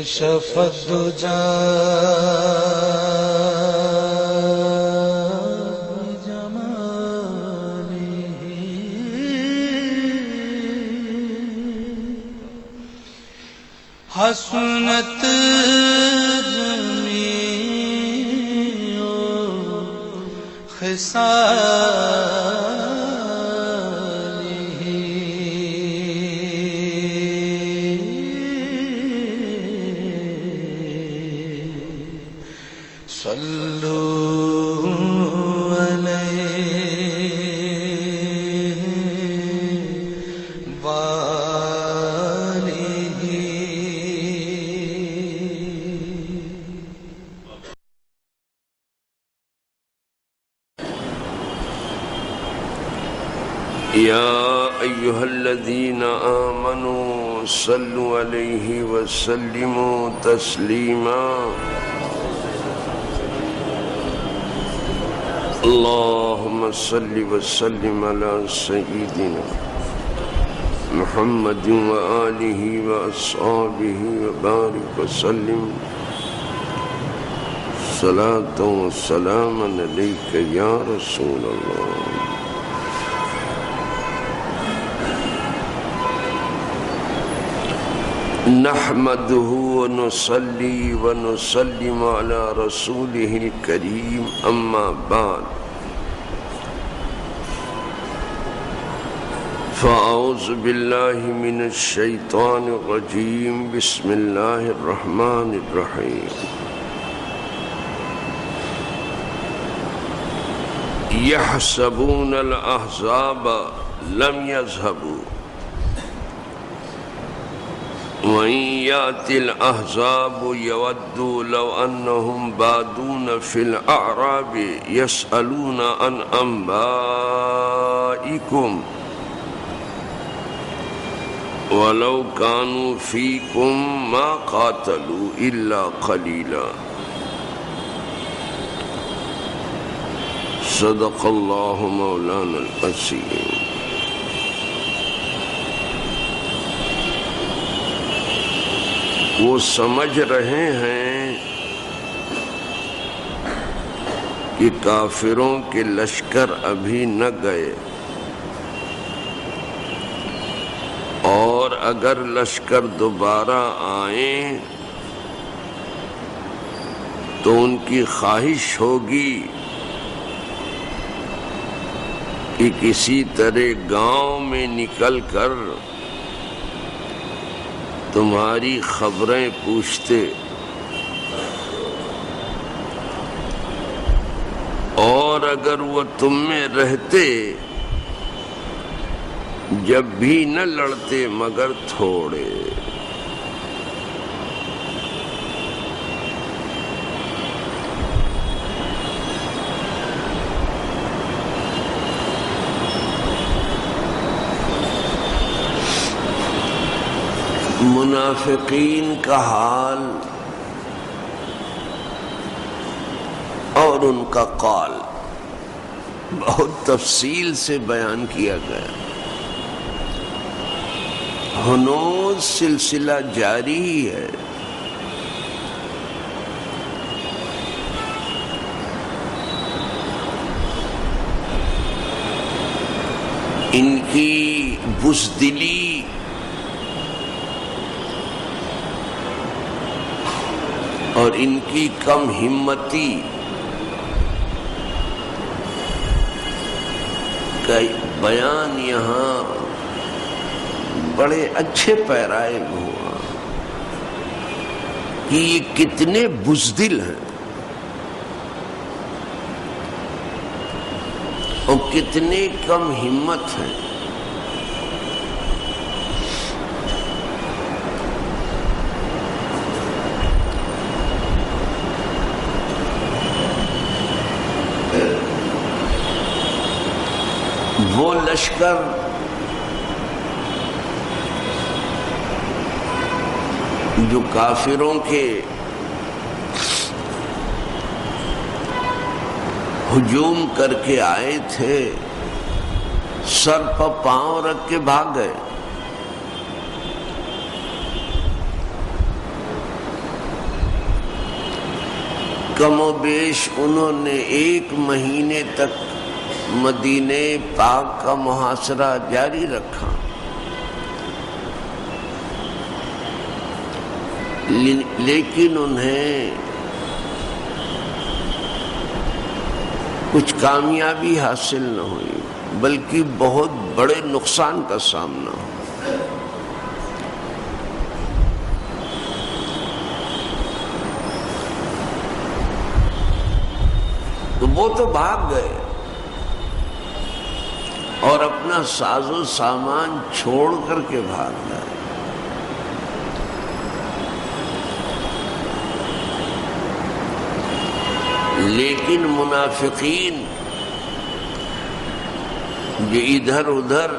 كشف الدجى بجماله حسنت جميع خصاله صلوا عليه وآله يا أيها الذين آمنوا صلوا عليه وسلموا تسليما اللهم صل وسلم على سيدنا محمد وآله وأصحابه وبارك وسلم صلاة وسلاما عليك يا رسول الله نحمده ونصلي ونسلم على رسوله الكريم أما بعد فأعوذ بالله من الشيطان الرجيم بسم الله الرحمن الرحيم يحسبون الأحزاب لم يذهبوا وَإِنْ يَأْتِ الْأَحْزَابُ يَوَدُّوا لَوْ أَنَّهُمْ بَادُونَ فِي الْأَعْرَابِ يَسْأَلُونَ عَنْ أَنْبَائِكُمْ وَلَوْ كَانُوا فِيكُمْ مَا قَاتَلُوا إِلَّا قَلِيلًا صدق اللہ مولانا العظیم. وہ سمجھ رہے ہیں کہ کافروں کے لشکر ابھی نہ گئے، اور اگر لشکر دوبارہ آئیں تو ان کی خواہش ہوگی کہ کسی طرح گاؤں میں نکل کر تمہاری خبریں پوچھتے، اور اگر وہ تم میں رہتے جب بھی نہ لڑتے مگر تھوڑے. منافقین کا حال اور ان کا قول بہت تفصیل سے بیان کیا گیا. ہنوز سلسلہ جاری ہی ہے. ان کی بزدلی اور ان کی کم ہمتی کا بیان یہاں بڑے اچھے پیرائے میں ہوا کہ یہ کتنے بزدل ہیں اور کتنے کم ہمت ہیں. وہ لشکر جو کافروں کے ہجوم کر کے آئے تھے سر پر پاؤں رکھ کے بھاگ گئے. کم و بیش انہوں نے 1 مہینے تک مدینہ پاک کا محاصرہ جاری رکھا، لیکن انہیں کچھ کامیابی حاصل نہ ہوئی، بلکہ بہت بڑے نقصان کا سامنا ہوا۔ تو وہ تو بھاگ گئے اور اپنا ساز و سامان چھوڑ کر کے بھاگ گئے، لیکن منافقین جو ادھر ادھر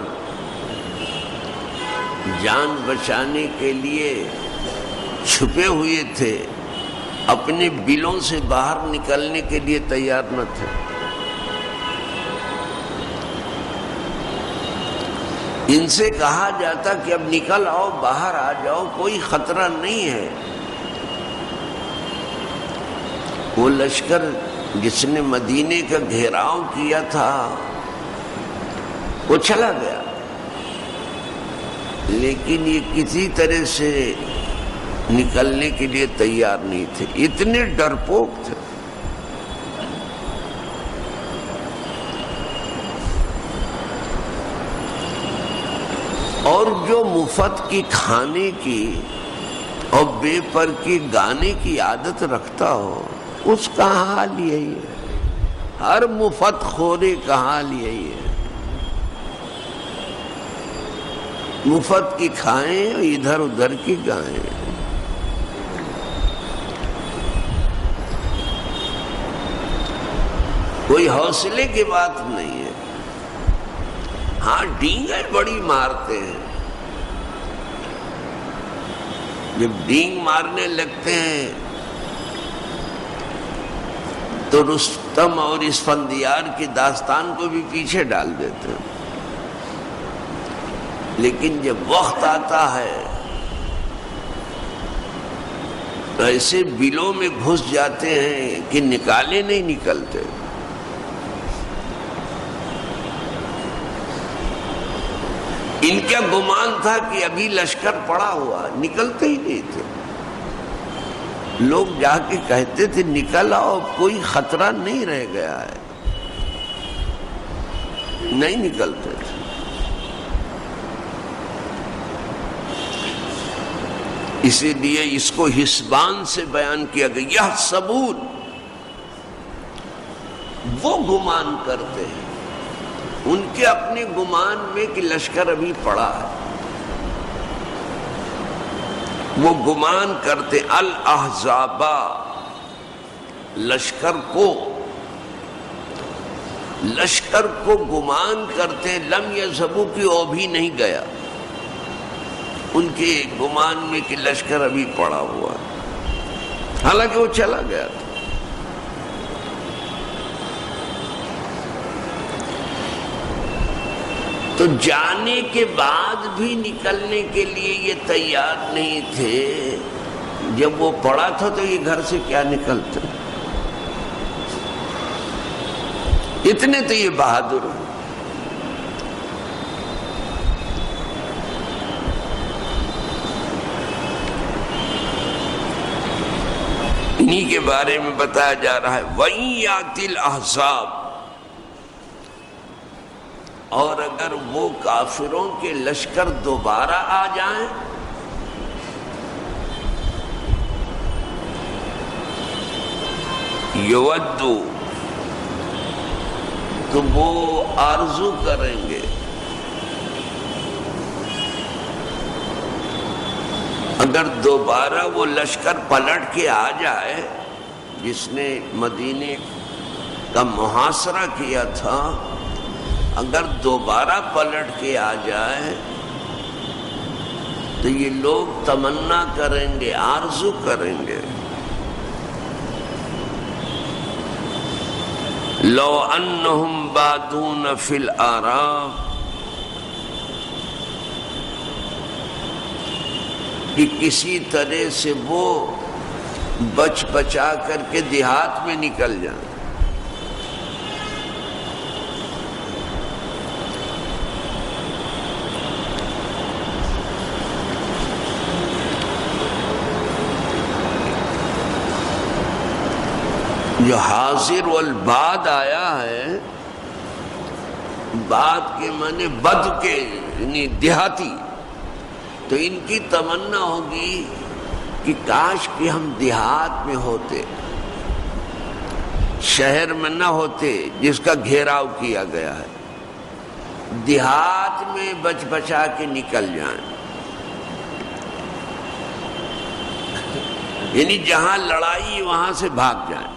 جان بچانے کے لیے چھپے ہوئے تھے، اپنے بلوں سے باہر نکلنے کے لیے تیار نہ تھے۔ ان سے کہا جاتا کہ اب نکل آؤ، باہر آ جاؤ، کوئی خطرہ نہیں ہے۔ وہ لشکر جس نے مدینے کا گھیراؤ کیا تھا وہ چلا گیا، لیکن یہ کسی طرح سے نکلنے کے لیے تیار نہیں تھے، اتنے ڈرپوک تھے۔ اور جو مفت کی کھانے کی اور بے پر کی گانے کی عادت رکھتا ہو، اس کا حال یہی ہے، ہر مفت خوری کا حال یہی ہے، مفت کی کھائیں اور ادھر ادھر کی گائیں۔ کوئی حوصلے کی بات نہیں ہے، ہاں ڈینگیں بڑی مارتے ہیں، جب ڈینگ مارنے لگتے ہیں تو رستم اور اسفندیار کی داستان کو بھی پیچھے ڈال دیتے ہیں، لیکن جب وقت آتا ہے تو ایسے بلوں میں گھس جاتے ہیں کہ نکالے نہیں نکلتے۔ ان کا گمان تھا کہ ابھی لشکر پڑا ہوا، نکلتے ہی نہیں تھے۔ لوگ جا کے کہتے تھے نکل آؤ، کوئی خطرہ نہیں رہ گیا ہے، نہیں نکلتے تھے۔ اسی لیے اس کو حسبان سے بیان کیا گیا، یہ سبون، وہ گمان کرتے ہیں، ان کے اپنے گمان میں کہ لشکر ابھی پڑا ہے، وہ گمان کرتے الاحزابا، لشکر کو گمان کرتے، لم یذهبوا کہ وہ بھی نہیں گیا، ان کے گمان میں کہ لشکر ابھی پڑا ہوا ہے، حالانکہ وہ چلا گیا تھا۔ تو جانے کے بعد بھی نکلنے کے لیے یہ تیار نہیں تھے، جب وہ پڑا تھا تو یہ گھر سے کیا نکلتے، اتنے تو یہ بہادر ہیں۔ انہی کے بارے میں بتایا جا رہا ہے وَإِن يَأْتِ الْأَحْزَابُ، اور اگر وہ کافروں کے لشکر دوبارہ آ جائیں، یودو، تو وہ آرزو کریں گے، اگر دوبارہ وہ لشکر پلٹ کے آ جائے جس نے مدینے کا محاصرہ کیا تھا، اگر دوبارہ پلٹ کے آ جائے تو یہ لوگ تمنا کریں گے، آرزو کریں گے، لو انہم بادون فی الاعراب، کہ کسی طرح سے وہ بچ بچا کر کے دیہات میں نکل جائیں. جو حاضر والباد آیا ہے، باد کے معنی بد کے یعنی دیہاتی، تو ان کی تمنا ہوگی کہ کاش کہ ہم دیہات میں ہوتے، شہر میں نہ ہوتے جس کا گھیراؤ کیا گیا ہے، دیہات میں بچ بچا کے نکل جائیں. یعنی جہاں لڑائی وہاں سے بھاگ جائیں.